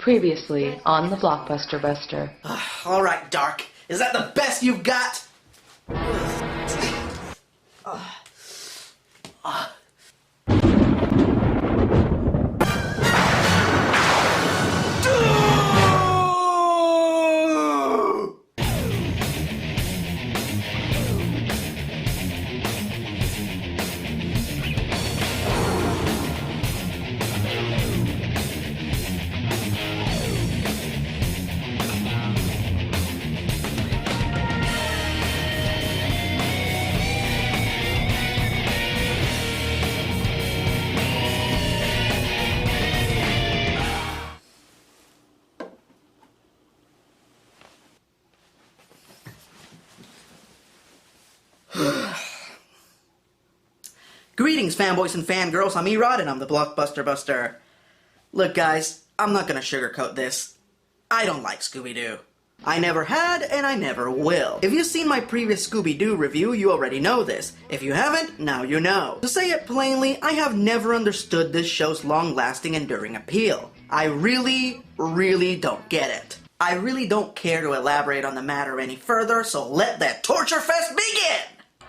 Previously on the Blockbuster Buster. All right, Dark. Is that the best you've got? Greetings, fanboys and fangirls. I'm Erod, and I'm the Blockbuster Buster. Look, guys, I'm not gonna sugarcoat this. I don't like Scooby-Doo. I never had, and I never will. If you've seen my previous Scooby-Doo review, you already know this. If you haven't, now you know. To say it plainly, I have never understood this show's long-lasting, enduring appeal. I really don't get it. I really don't care to elaborate on the matter any further, so let that torture fest begin!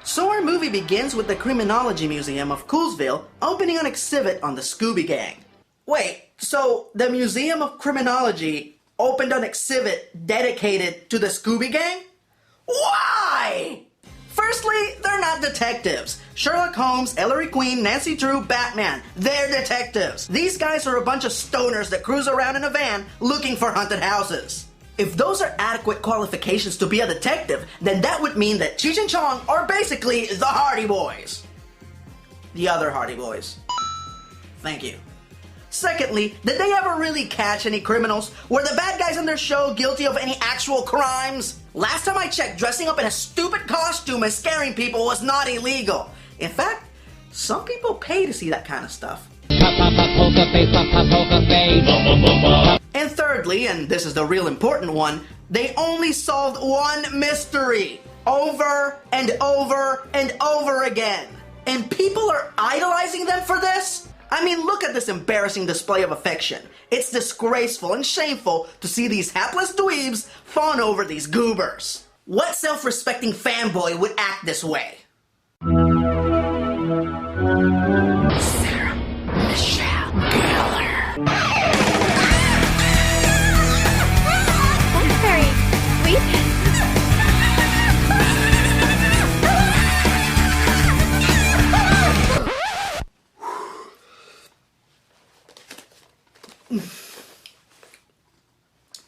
So our movie begins with the Criminology Museum of Coolsville opening an exhibit on the Scooby Gang. Wait, so the Museum of Criminology opened an exhibit dedicated to the Scooby Gang? Why? Firstly, they're not detectives. Sherlock Holmes, Ellery Queen, Nancy Drew, Batman, they're detectives. These guys are a bunch of stoners that cruise around in a van looking for haunted houses. If those are adequate qualifications to be a detective, then that would mean that Cheech and Chong are basically the Hardy Boys. The other Hardy Boys. Thank you. Secondly, did they ever really catch any criminals? Were the bad guys on their show guilty of any actual crimes? Last time I checked, dressing up in a stupid costume and scaring people was not illegal. In fact, some people pay to see that kind of stuff. And thirdly, and this is the real important one, they only solved one mystery over and over and over again. And people are idolizing them for this? I mean, look at this embarrassing display of affection. It's disgraceful and shameful to see these hapless dweebs fawn over these goobers. What self-respecting fanboy would act this way?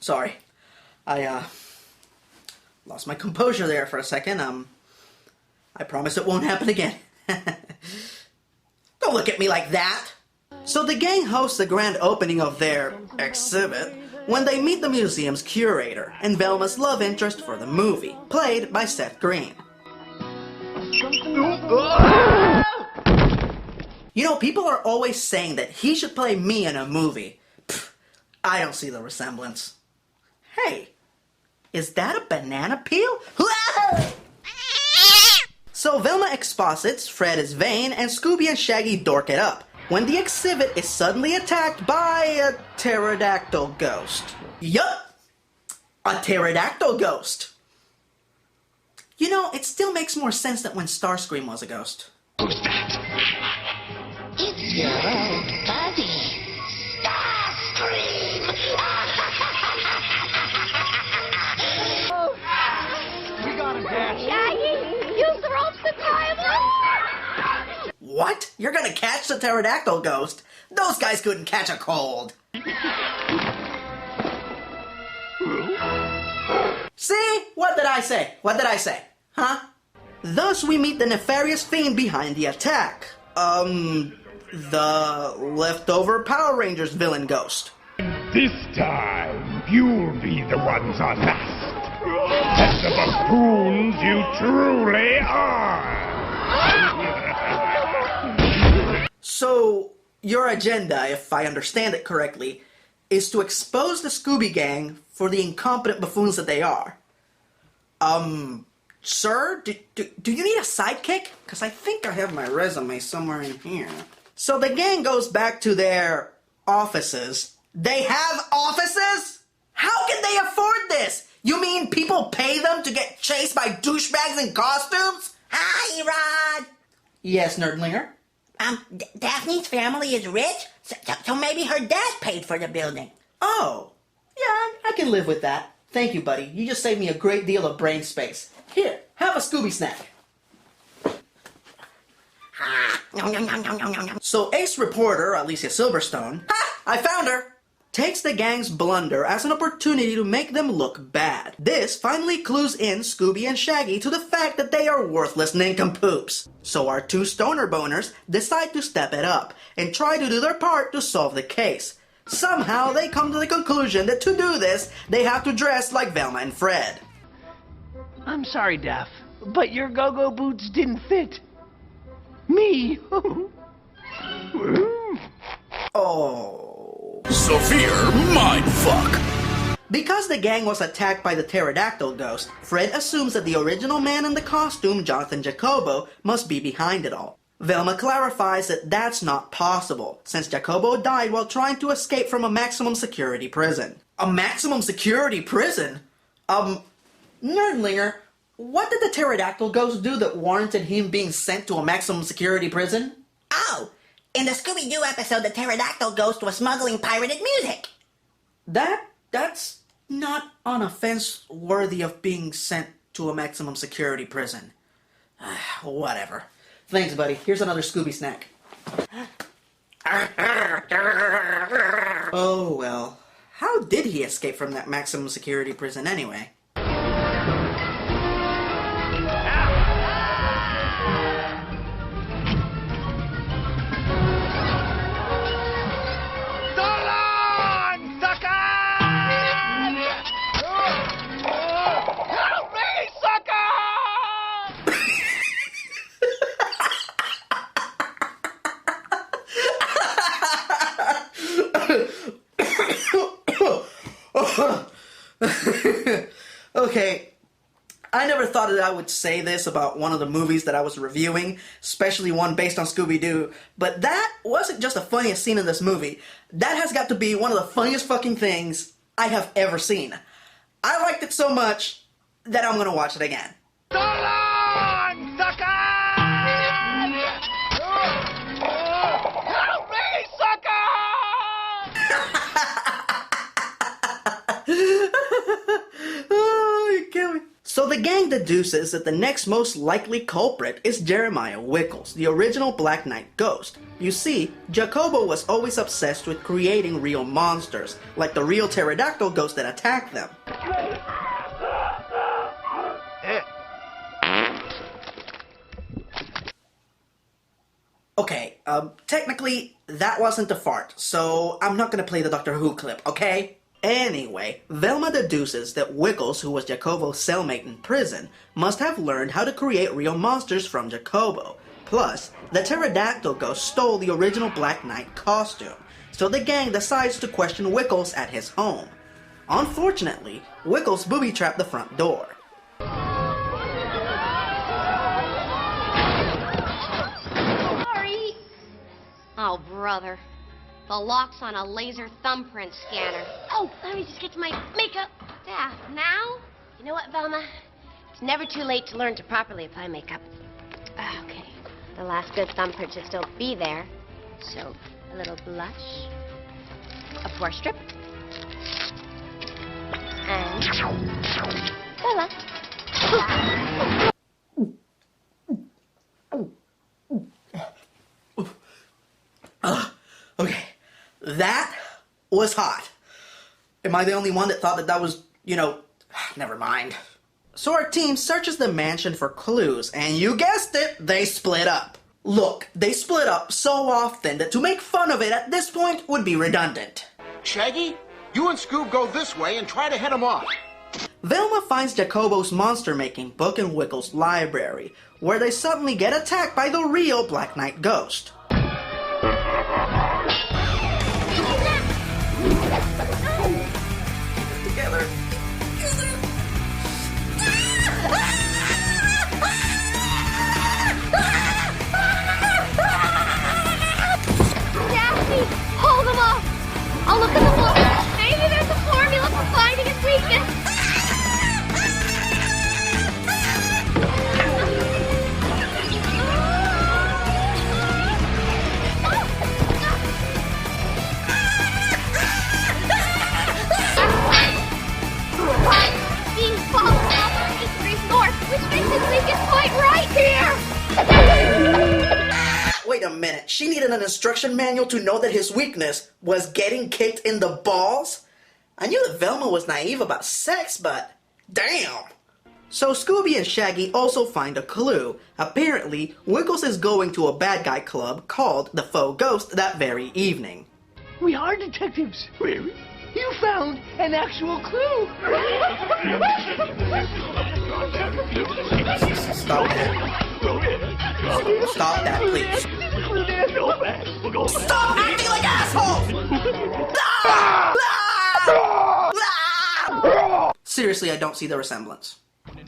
Sorry, I lost my composure there for a second. I promise it won't happen again. Don't look at me like that. So the gang hosts the grand opening of their exhibit when they meet the museum's curator and Velma's love interest for the movie, played by Seth Green. You know, people are always saying that he should play me in a movie. Pfft, I don't see the resemblance. Hey, is that a banana peel? So Velma exposits, Fred is vain, and Scooby and Shaggy dork it up, when the exhibit is suddenly attacked by a pterodactyl ghost. Yup! A pterodactyl ghost! You know, it still makes more sense than when Starscream was a ghost. Who's that? It's your old buddy, Starscream! We got him, Dad. Shaggy, use the ropes to tie him up! What? You're gonna catch the pterodactyl ghost? Those guys couldn't catch a cold. See? What did I say? What did I say? Huh? Thus we meet the nefarious fiend behind the attack. The leftover Power Rangers villain ghost. This time, you'll be the ones unmasked. And the buffoons you truly are. So, your agenda, if I understand it correctly, is to expose the Scooby Gang for the incompetent buffoons that they are. Sir, do you need a sidekick? Because I think I have my resume somewhere in here. So the gang goes back to their offices They have offices? How can they afford this? You mean people pay them to get chased by douchebags in costumes? Hi, Rod. Yes, Nerdlinger. Daphne's family is rich, so maybe her dad paid for the building. Oh, yeah, I can live with that. Thank you, buddy. You just saved me a great deal of brain space. Here, have a Scooby snack. So ace reporter Alicia Silverstone, I found her, takes the gang's blunder as an opportunity to make them look bad. This finally clues in Scooby and Shaggy to the fact that they are worthless nincompoops. So our two stoner boners decide to step it up and try to do their part to solve the case. Somehow they come to the conclusion that to do this, they have to dress like Velma and Fred. I'm sorry, Daph, but your go-go boots didn't fit. Me. Oh. Severe mindfuck. Because the gang was attacked by the pterodactyl ghost, Fred assumes that the original man in the costume, Jonathan Jacobo, must be behind it all. Velma clarifies that that's not possible, since Jacobo died while trying to escape from a maximum security prison. A maximum security prison? Nerdlinger, what did the pterodactyl ghost do that warranted him being sent to a maximum security prison? Oh, in the Scooby-Doo episode, the pterodactyl ghost was smuggling pirated music. That's not an offense worthy of being sent to a maximum security prison. Whatever. Thanks, buddy. Here's another Scooby snack. Oh, well. How did he escape from that maximum security prison anyway? Okay, I never thought that I would say this about one of the movies that I was reviewing, especially one based on Scooby-Doo, but that wasn't just the funniest scene in this movie. That has got to be one of the funniest fucking things I have ever seen. I liked it so much that I'm gonna watch it again. So the gang deduces that the next most likely culprit is Jeremiah Wickles, the original Black Knight ghost. You see, Jacobo was always obsessed with creating real monsters, like the real pterodactyl ghost that attacked them. Okay, technically, that wasn't a fart, so I'm not gonna play the Doctor Who clip, okay? Anyway, Velma deduces that Wickles, who was Jacobo's cellmate in prison, must have learned how to create real monsters from Jacobo. Plus, the pterodactyl ghost stole the original Black Knight costume, so the gang decides to question Wickles at his home. Unfortunately, Wickles booby-trapped the front door. Sorry. Oh, brother. The lock's on a laser thumbprint scanner. Oh, let me just get to my makeup. Yeah, now? You know what, Velma? It's never too late to learn to properly apply makeup. Okay, the last good thumbprint should still be there. So, a little blush, a pore strip, and voila. Okay, that was hot. Am I the only one that thought that that was, never mind. So our team searches the mansion for clues, and you guessed it, they split up. Look, they split up so often that to make fun of it at this point would be redundant. Shaggy, you and Scoob go this way and try to head him off. Velma finds Jacobo's monster-making book in Wickles' library, where they suddenly get attacked by the real Black Knight ghost. Together. Daphne, hold them off! Oh, look at the floor. Maybe there's a formula for finding its weakness. Being followed now 30 degrees north, which makes its weakest point right here. Wait a minute, she needed an instruction manual to know that his weakness was getting kicked in the balls? I knew that Velma was naive about sex, but damn! So Scooby and Shaggy also find a clue. Apparently, Wiggles is going to a bad guy club called the Faux Ghost that very evening. We are detectives. Really? You found an actual clue. Stop that. Stop that, please. Stop acting like assholes! Seriously, I don't see the resemblance.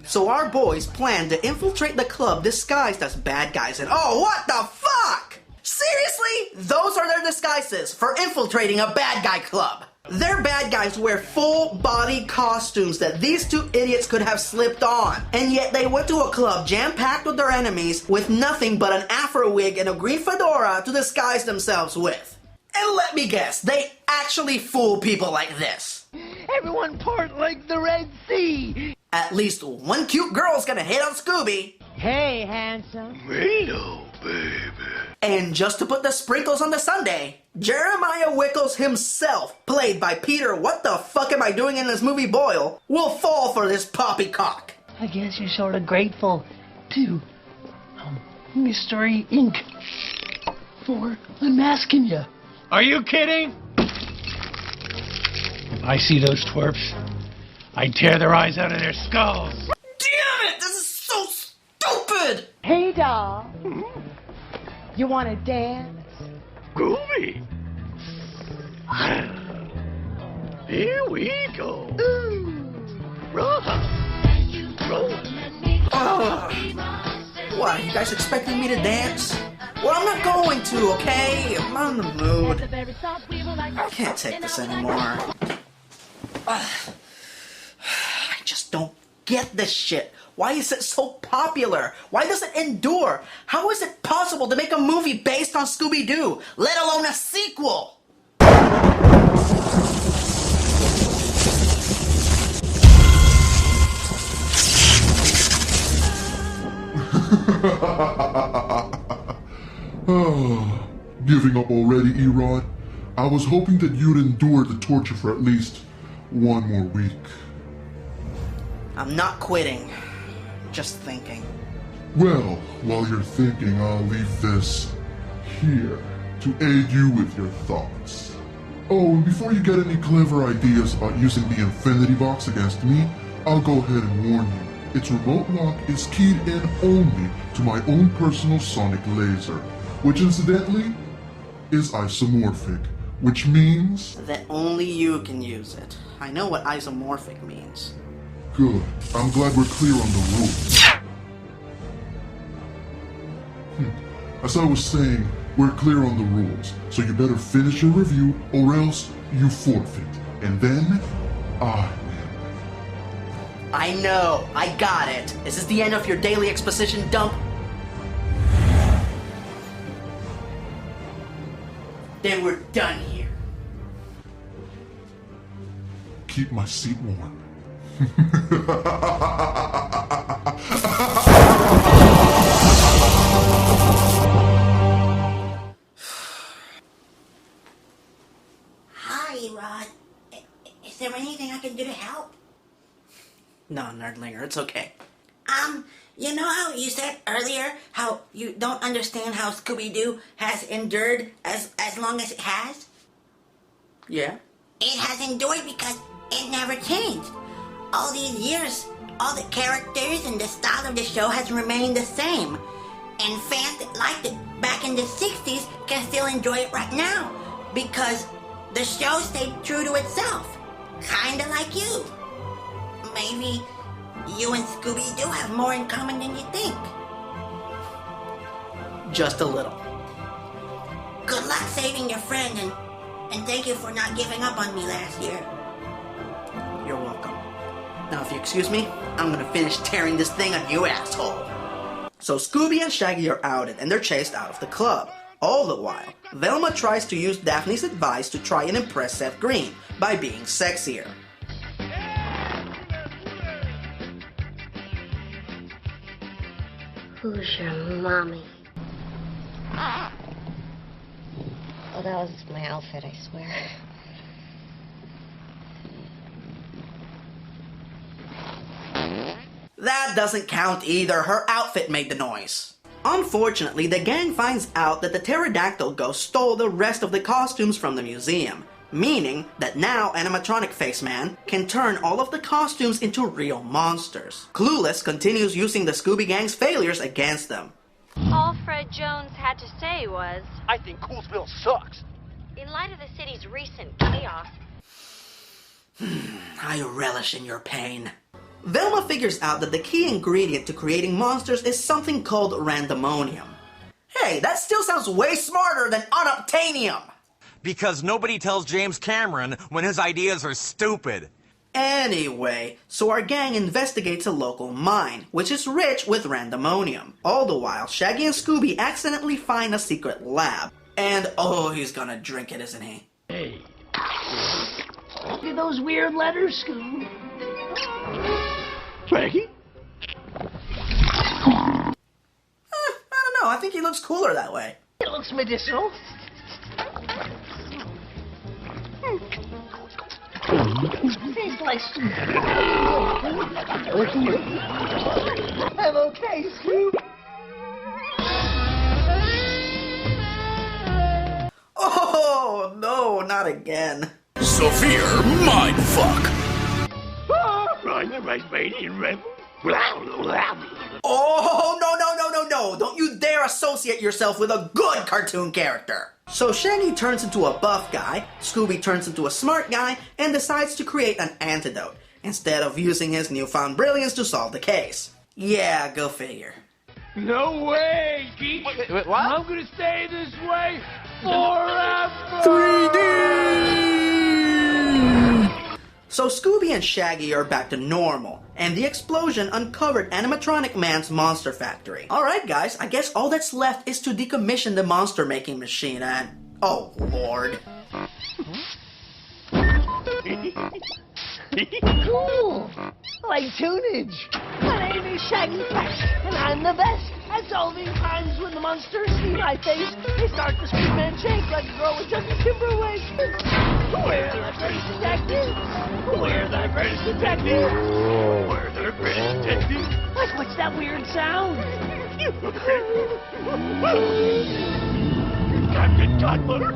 So our boys plan to infiltrate the club disguised as bad guys, and oh, what the fuck? Seriously? Those are their disguises for infiltrating a bad guy club. Their bad guys wear full body costumes that these two idiots could have slipped on. And yet they went to a club jam-packed with their enemies with nothing but an afro wig and a green fedora to disguise themselves with. And let me guess, they actually fool people like this. Everyone part like the Red Sea. At least one cute girl's gonna hit on Scooby. Hey, handsome. Hello, baby. And just to put the sprinkles on the sundae, Jeremiah Wickles himself, played by Peter What the Fuck Am I Doing in This Movie Boyle, will fall for this poppycock. I guess you're sort of grateful to Mystery Inc. for unmasking you. Are you kidding? If I see those twerps, I tear their eyes out of their skulls. Damn it! This is so stupid! Hey, doll. You want to dance? Scooby. Here we go. What, you guys expecting me to dance? Well, I'm not going to, okay? I'm not in the mood. I can't take this anymore. I just don't get this shit. Why is it so popular? Why does it endure? How is it possible to make a movie based on Scooby-Doo, let alone a sequel? Giving up already, Erod? I was hoping that you'd endure the torture for at least one more week. I'm not quitting. Just thinking. Well, while you're thinking, I'll leave this here to aid you with your thoughts. Oh, and before you get any clever ideas about using the Infinity Box against me, I'll go ahead and warn you. Its remote lock is keyed in only to my own personal sonic laser, which incidentally is isomorphic, which means that only you can use it. I know what isomorphic means. Good. I'm glad we're clear on the rules. As I was saying, we're clear on the rules, so you better finish your review or else you forfeit. And then, I win. I know. I got it. Is this the end of your daily exposition dump? Then we're done here. Keep my seat warm. Hi, Rod. Is there anything I can do to help? No, Nerdlinger, it's okay. You know how you said earlier how you don't understand how Scooby-Doo has endured as long as it has? Yeah? It has endured because it never changed. All these years, all the characters and the style of the show has remained the same. And fans that liked it back in the 60s can still enjoy it right now because the show stayed true to itself. Kinda like you. Maybe you and Scooby-Doo have more in common than you think. Just a little. Good luck saving your friend And thank you for not giving up on me last year. You're welcome. Now, if you excuse me, I'm gonna finish tearing this thing on you, asshole. So Scooby and Shaggy are outed, and they're chased out of the club. All the while, Velma tries to use Daphne's advice to try and impress Seth Green by being sexier. Who's your mommy? Oh, that was my outfit, I swear. That doesn't count either. Her outfit made the noise. Unfortunately, the gang finds out that the pterodactyl ghost stole the rest of the costumes from the museum, meaning that now animatronic Face Man can turn all of the costumes into real monsters. Clueless continues using the Scooby Gang's failures against them. All Fred Jones had to say was, I think Coolsville sucks. in light of the city's recent chaos. I relish in your pain. Velma figures out that the key ingredient to creating monsters is something called randomonium. Hey, that still sounds way smarter than unobtainium! Because nobody tells James Cameron when his ideas are stupid. Anyway, so our gang investigates a local mine, which is rich with randomonium. All the while, Shaggy and Scooby accidentally find a secret lab. And oh, he's gonna drink it, isn't he? Hey. Look at those weird letters, Scoob. Shaggy? I don't know, I think he looks cooler that way. It looks medicinal. Tastes like soup. I'm okay, Scoob. Oh, no, not again. Severe mindfuck. Oh, no. Don't you dare associate yourself with a good cartoon character. So Shaggy turns into a buff guy, Scooby turns into a smart guy, and decides to create an antidote, instead of using his newfound brilliance to solve the case. Yeah, go figure. No way, Geek. Wait, what? I'm gonna stay this way forever. 3D! So Scooby and Shaggy are back to normal, and the explosion uncovered animatronic man's monster factory. Alright guys, I guess all that's left is to decommission the monster making machine and... oh lord. Cool! Like tunage. My name is Shaggy Patch, and I'm the best at solving crimes. When the monsters see my face, they start to scream and shake like a girl with Justin Timberlake. We're the greatest detectives. We're the greatest detectives. We're the greatest detectives. Like, what's that weird sound? Captain Cutler.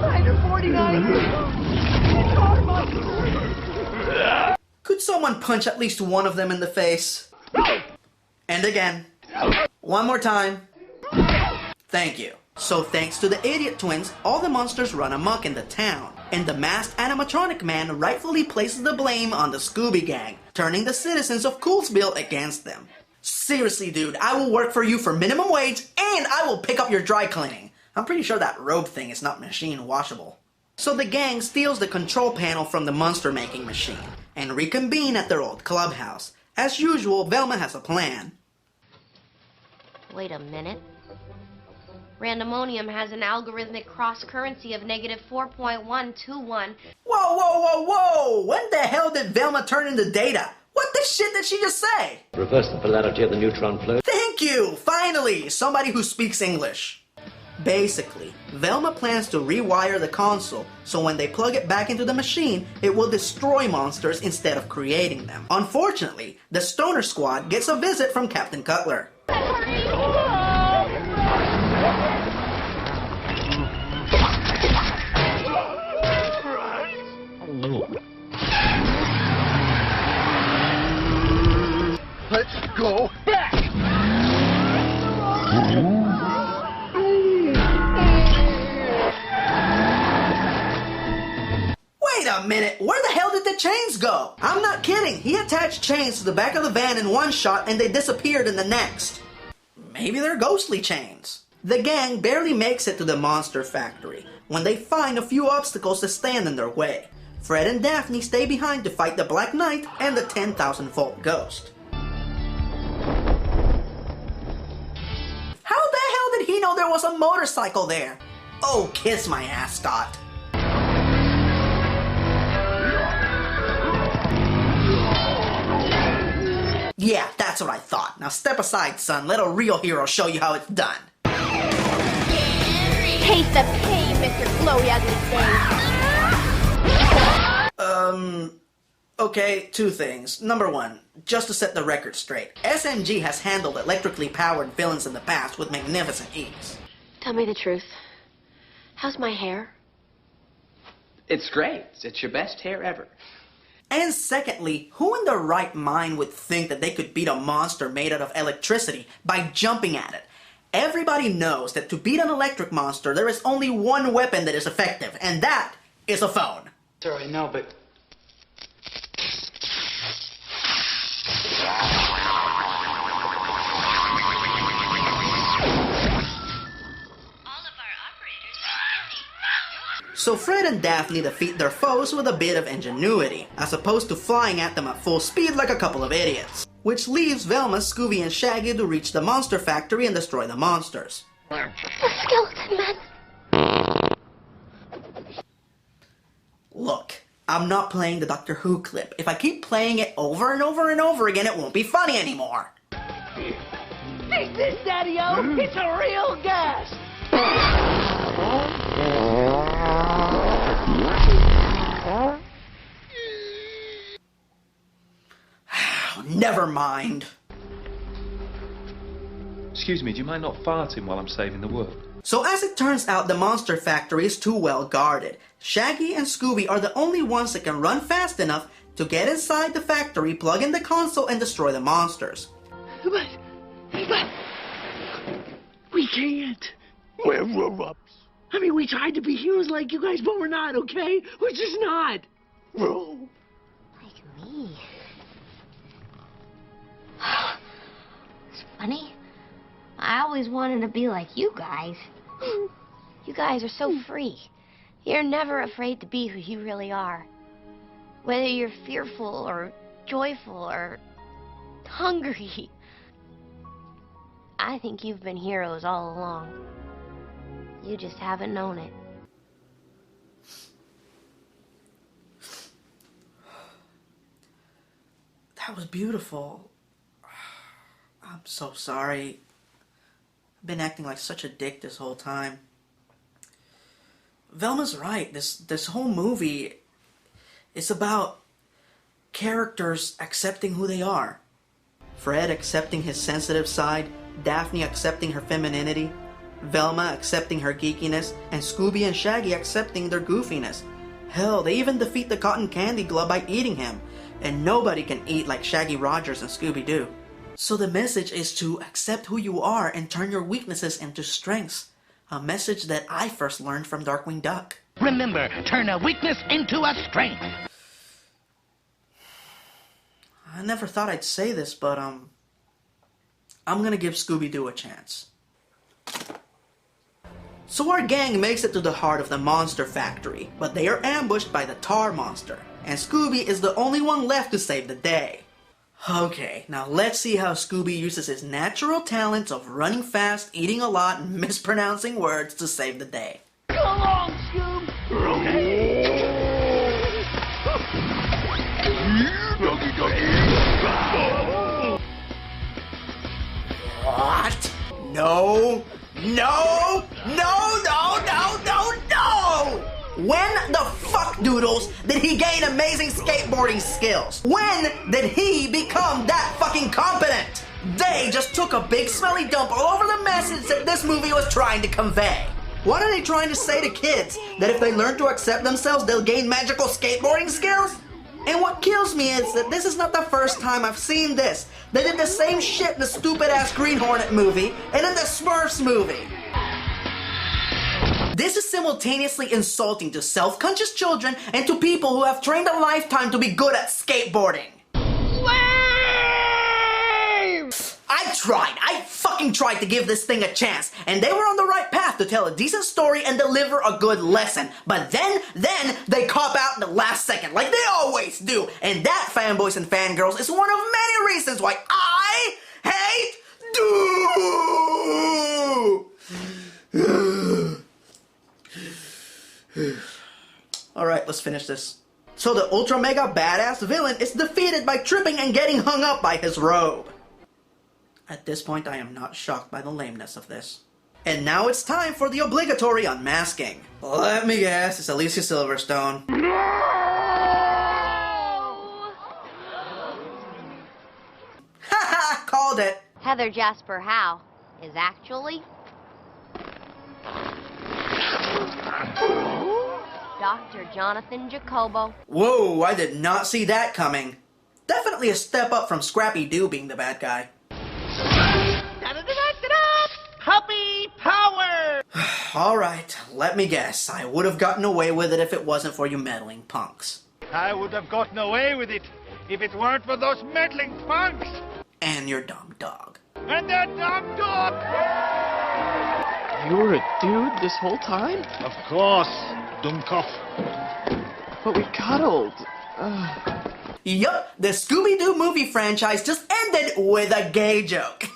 Rider 49. Could someone punch at least one of them in the face? And again. One more time. Thank you. So thanks to the idiot twins, all the monsters run amok in the town. And the masked animatronic man rightfully places the blame on the Scooby Gang, turning the citizens of Coolsville against them. Seriously, dude, I will work for you for minimum wage, and I will pick up your dry cleaning. I'm pretty sure that robe thing is not machine washable. So the gang steals the control panel from the monster making machine, and reconvene at their old clubhouse. As usual, Velma has a plan. Wait a minute. Randomonium has an algorithmic cross-currency of negative 4.121. Whoa! When the hell did Velma turn into Data? What the shit did she just say? Reverse the polarity of the neutron flow. Thank you! Finally! Somebody who speaks English. Basically, Velma plans to rewire the console, so when they plug it back into the machine, it will destroy monsters instead of creating them. Unfortunately, the Stoner Squad gets a visit from Captain Cutler. Let's go back! Wait a minute, where the hell did the chains go? I'm not kidding, he attached chains to the back of the van in one shot and they disappeared in the next. Maybe they're ghostly chains. The gang barely makes it to the monster factory, when they find a few obstacles that stand in their way. Fred and Daphne stay behind to fight the Black Knight and the 10,000-volt ghost. How the hell did he know there was a motorcycle there? Oh, kiss my ass, Scott. Yeah, that's what I thought. Now step aside, son. Let a real hero show you how it's done. Taste the pain, Mr. Glowy Ugly Face. Okay, two things. Number one, just to set the record straight, SMG has handled electrically powered villains in the past with magnificent ease. Tell me the truth. How's my hair? It's great. It's your best hair ever. And secondly, who in their right mind would think that they could beat a monster made out of electricity by jumping at it? Everybody knows that to beat an electric monster, there is only one weapon that is effective, and that is a phone. Sir, I know, but... So Fred and Daphne defeat their foes with a bit of ingenuity, as opposed to flying at them at full speed like a couple of idiots. Which leaves Velma, Scooby, and Shaggy to reach the monster factory and destroy the monsters. The skeleton man. Look, I'm not playing the Doctor Who clip. If I keep playing it over and over and over again, it won't be funny anymore. Take this, Daddy-O! It's a real gas! Never mind. Excuse me, do you mind not farting while I'm saving the world? So as it turns out, the monster factory is too well guarded. Shaggy and Scooby are the only ones that can run fast enough to get inside the factory, plug in the console, and destroy the monsters. But we can't. We're grown-ups. I mean, we tried to be heroes like you guys, but we're not, okay? We're just not. Bro. Like me. It's funny. I always wanted to be like you guys. You guys are so free. You're never afraid to be who you really are. Whether you're fearful or joyful or hungry. I think you've been heroes all along. You just haven't known it. That was beautiful. I'm so sorry. I've been acting like such a dick this whole time. Velma's right. This whole movie is about characters accepting who they are. Fred accepting his sensitive side, Daphne accepting her femininity, Velma accepting her geekiness, and Scooby and Shaggy accepting their goofiness. Hell, they even defeat the cotton candy glove by eating him, and nobody can eat like Shaggy Rogers and Scooby-Doo. So the message is to accept who you are and turn your weaknesses into strengths. A message that I first learned from Darkwing Duck. Remember, turn a weakness into a strength. I never thought I'd say this, but I'm gonna give Scooby-Doo a chance. So our gang makes it to the heart of the monster factory, but they are ambushed by the tar monster, and Scooby is the only one left to save the day. Okay, now let's see how Scooby uses his natural talents of running fast, eating a lot, and mispronouncing words to save the day. Come on, Scoob! What? No! No! No! No! No! No! No! When the fuck, Doodles, did he gain amazing skateboarding skills? When did he become that fucking competent? They just took a big smelly dump all over the message that this movie was trying to convey. What are they trying to say to kids? That if they learn to accept themselves, they'll gain magical skateboarding skills? And what kills me is that this is not the first time I've seen this. They did the same shit in the stupid-ass Green Hornet movie and in the Smurfs movie. This is simultaneously insulting to self-conscious children and to people who have trained a lifetime to be good at skateboarding. Slave! I fucking tried to give this thing a chance, and they were on the right path to tell a decent story and deliver a good lesson. But then they cop out in the last second, like they always do. And that, fanboys and fangirls, is one of many reasons why I hate Do. Alright, let's finish this. So the ultra mega badass villain is defeated by tripping and getting hung up by his robe. At this point, I am not shocked by the lameness of this. And now it's time for the obligatory unmasking. Let me guess, it's Alicia Silverstone. Haha, called it. Heather Jasper Howe is actually Dr. Jonathan Jacobo. Whoa, I did not see that coming. Definitely a step up from Scrappy Doo being the bad guy. Puppy power! Alright, let me guess. I would have gotten away with it if it wasn't for you meddling punks. I would have gotten away with it if it weren't for those meddling punks! And your dumb dog. And that dumb dog! You were a dude this whole time? Of course, Dummkopf. But we cuddled. Yup, the Scooby-Doo movie franchise just ended with a gay joke.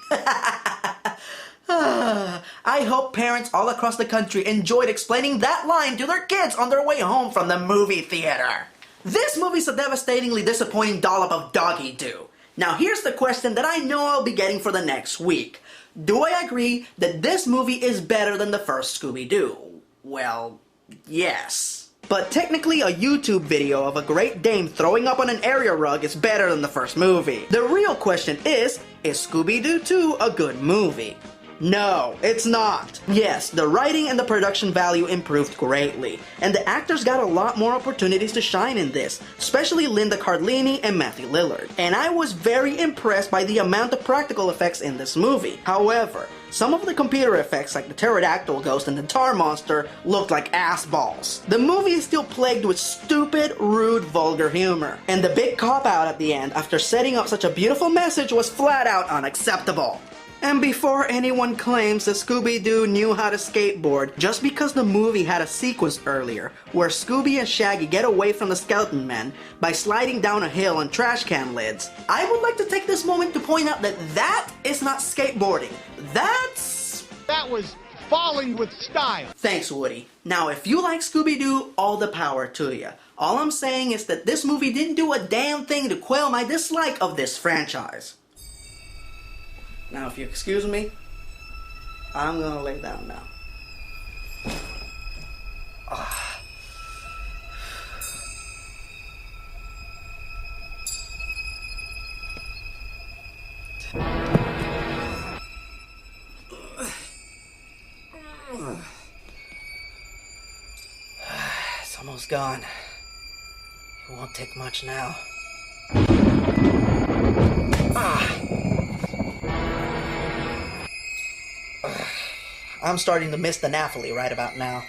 I hope parents all across the country enjoyed explaining that line to their kids on their way home from the movie theater. This movie's a devastatingly disappointing dollop of doggy-doo. Now here's the question that I know I'll be getting for the next week. Do I agree that this movie is better than the first Scooby-Doo? Well, yes. But technically a YouTube video of a Great Dane throwing up on an area rug is better than the first movie. The real question is Scooby-Doo 2 a good movie? No, it's not. Yes, the writing and the production value improved greatly, and the actors got a lot more opportunities to shine in this, especially Linda Cardellini and Matthew Lillard. And I was very impressed by the amount of practical effects in this movie. However, some of the computer effects like the pterodactyl ghost and the tar monster looked like ass balls. The movie is still plagued with stupid, rude, vulgar humor. And the big cop-out at the end after setting up such a beautiful message was flat out unacceptable. And before anyone claims that Scooby-Doo knew how to skateboard, just because the movie had a sequence earlier where Scooby and Shaggy get away from the Skeleton Men by sliding down a hill on trash can lids, I would like to take this moment to point out that that is not skateboarding. That was falling with style. Thanks, Woody. Now, if you like Scooby-Doo, all the power to you. All I'm saying is that this movie didn't do a damn thing to quell my dislike of this franchise. Now, if you excuse me, I'm gonna lay down now. It's almost gone. It won't take much now. I'm starting to miss the Naphtali right about now.